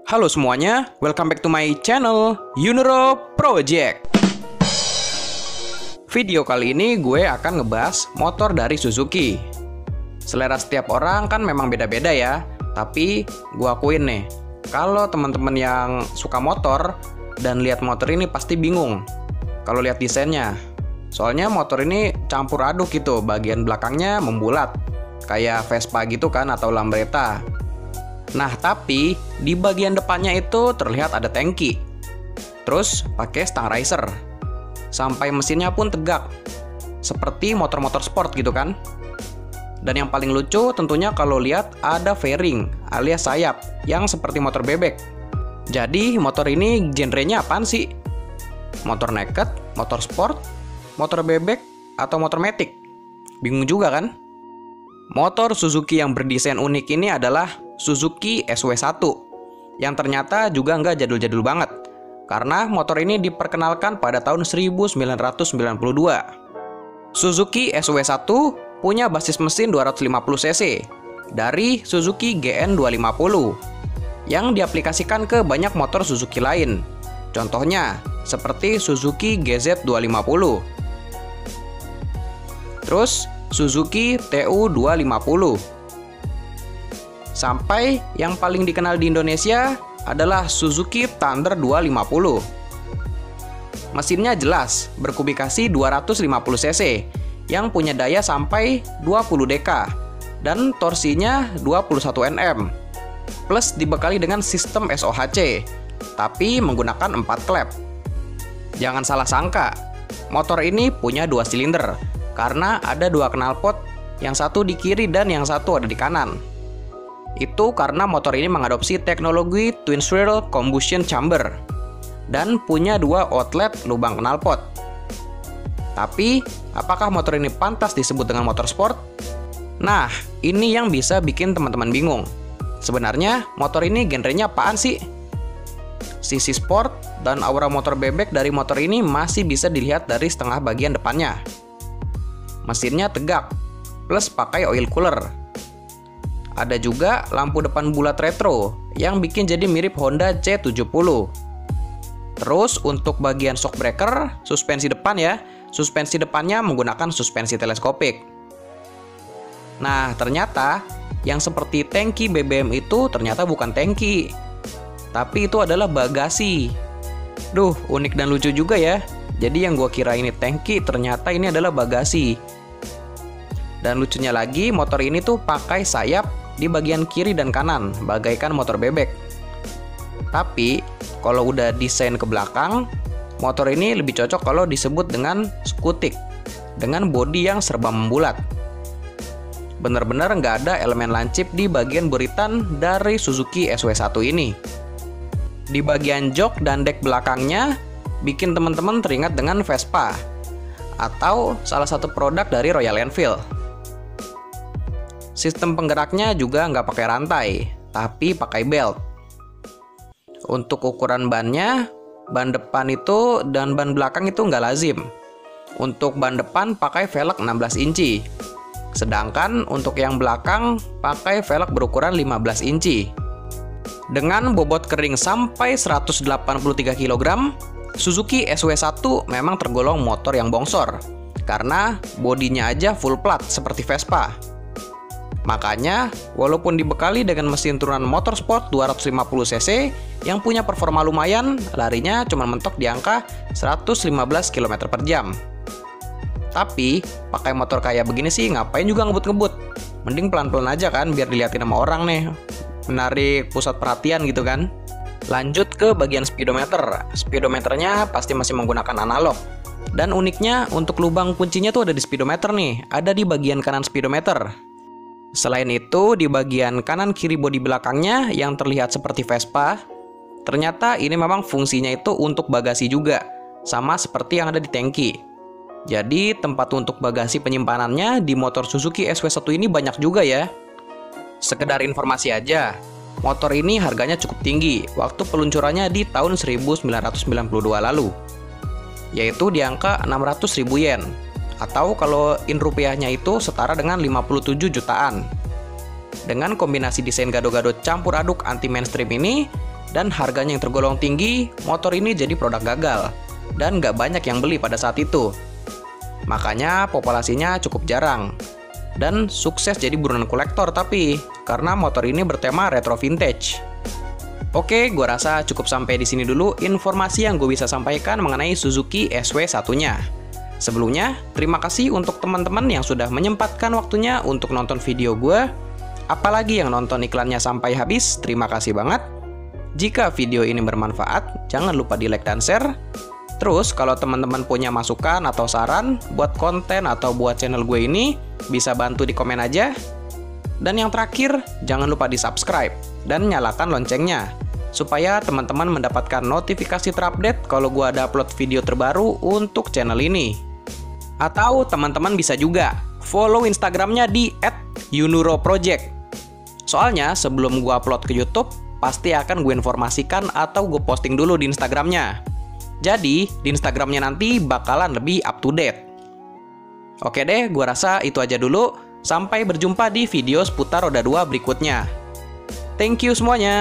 Halo semuanya, welcome back to my channel Yunero Project. Video kali ini gue akan ngebahas motor dari Suzuki. Selera setiap orang kan memang beda-beda ya. Tapi gue akuin nih, kalau teman-teman yang suka motor dan lihat motor ini pasti bingung kalau lihat desainnya. Soalnya motor ini campur aduk gitu, bagian belakangnya membulat kayak Vespa gitu kan, atau Lambretta. Nah, tapi di bagian depannya itu terlihat ada tangki. Terus pakai stang riser. Sampai mesinnya pun tegak. Seperti motor-motor sport gitu kan. Dan yang paling lucu tentunya kalau lihat ada fairing alias sayap yang seperti motor bebek. Jadi motor ini genrenya apaan sih? Motor naked, motor sport, motor bebek, atau motor matic? Bingung juga kan? Motor Suzuki yang berdesain unik ini adalah Suzuki SW1 yang ternyata juga nggak jadul-jadul banget karena motor ini diperkenalkan pada tahun 1992. Suzuki SW1 punya basis mesin 250 cc dari Suzuki GN250 yang diaplikasikan ke banyak motor Suzuki lain. Contohnya seperti Suzuki GZ250, terus Suzuki TU250. Sampai yang paling dikenal di Indonesia adalah Suzuki Thunder 250. Mesinnya jelas berkubikasi 250 cc yang punya daya sampai 20 dk dan torsinya 21 Nm. Plus dibekali dengan sistem SOHC, tapi menggunakan 4 klep. Jangan salah sangka, motor ini punya 2 silinder karena ada 2 knalpot, yang satu di kiri dan yang satu ada di kanan. Itu karena motor ini mengadopsi teknologi twin swirl combustion chamber dan punya 2 outlet lubang knalpot. Tapi, apakah motor ini pantas disebut dengan motor sport? Nah, ini yang bisa bikin teman-teman bingung. Sebenarnya, motor ini genrenya apaan sih? Sisi sport dan aura motor bebek dari motor ini masih bisa dilihat dari setengah bagian depannya. Mesinnya tegak, plus pakai oil cooler. Ada juga lampu depan bulat retro yang bikin jadi mirip Honda C70. Terus untuk bagian shock breaker, suspensi depan ya, suspensi depannya menggunakan suspensi teleskopik. Nah, ternyata yang seperti tangki BBM itu ternyata bukan tangki, tapi itu adalah bagasi. Duh, unik dan lucu juga ya. Jadi yang gua kira ini tangki, ternyata ini adalah bagasi. Dan lucunya lagi, motor ini tuh pakai sayap di bagian kiri dan kanan, bagaikan motor bebek. Tapi, kalau udah desain ke belakang, motor ini lebih cocok kalau disebut dengan skutik, dengan bodi yang serba membulat. Bener-bener nggak ada elemen lancip di bagian buritan dari Suzuki SW1 ini. Di bagian jok dan dek belakangnya, bikin teman-teman teringat dengan Vespa, atau salah satu produk dari Royal Enfield. Sistem penggeraknya juga nggak pakai rantai, tapi pakai belt. Untuk ukuran bannya, ban depan itu dan ban belakang itu nggak lazim. Untuk ban depan pakai velg 16 inci, sedangkan untuk yang belakang pakai velg berukuran 15 inci. Dengan bobot kering sampai 183 kg, Suzuki SW1 memang tergolong motor yang bongsor, karena bodinya aja full plat seperti Vespa. Makanya, walaupun dibekali dengan mesin turunan motorsport 250 cc yang punya performa lumayan, larinya cuma mentok di angka 115 km per jam. Tapi, pakai motor kayak begini sih ngapain juga ngebut-ngebut. Mending pelan-pelan aja kan, biar dilihatin sama orang nih. Menarik pusat perhatian gitu kan. Lanjut ke bagian speedometer. Speedometernya pasti masih menggunakan analog. Dan uniknya, untuk lubang kuncinya tuh ada di speedometer nih, ada di bagian kanan speedometer. Selain itu, di bagian kanan kiri bodi belakangnya yang terlihat seperti Vespa, ternyata ini memang fungsinya itu untuk bagasi juga, sama seperti yang ada di tangki. Jadi, tempat untuk bagasi penyimpanannya di motor Suzuki SW1 ini banyak juga ya. Sekedar informasi aja, motor ini harganya cukup tinggi waktu peluncurannya di tahun 1992 lalu, yaitu di angka 600.000 yen. Atau kalau in rupiahnya itu setara dengan 57 jutaan. Dengan kombinasi desain gado-gado campur aduk anti mainstream ini, dan harganya yang tergolong tinggi, motor ini jadi produk gagal dan nggak banyak yang beli pada saat itu. Makanya populasinya cukup jarang dan sukses jadi buronan kolektor tapi karena motor ini bertema retro vintage. Oke, gue rasa cukup sampai di sini dulu informasi yang gue bisa sampaikan mengenai Suzuki SW1-nya. Sebelumnya, terima kasih untuk teman-teman yang sudah menyempatkan waktunya untuk nonton video gue. Apalagi yang nonton iklannya sampai habis, terima kasih banget. Jika video ini bermanfaat, jangan lupa di like dan share. Terus, kalau teman-teman punya masukan atau saran buat konten atau buat channel gue ini, bisa bantu di komen aja. Dan yang terakhir, jangan lupa di subscribe dan nyalakan loncengnya, supaya teman-teman mendapatkan notifikasi terupdate kalau gue ada upload video terbaru untuk channel ini. Atau teman-teman bisa juga follow Instagramnya di @yunuroproject. Soalnya sebelum gue upload ke YouTube, pasti akan gue informasikan atau gue posting dulu di Instagramnya. Jadi, di Instagramnya nanti bakalan lebih up to date. Oke deh, gue rasa itu aja dulu. Sampai berjumpa di video seputar roda 2 berikutnya. Thank you semuanya.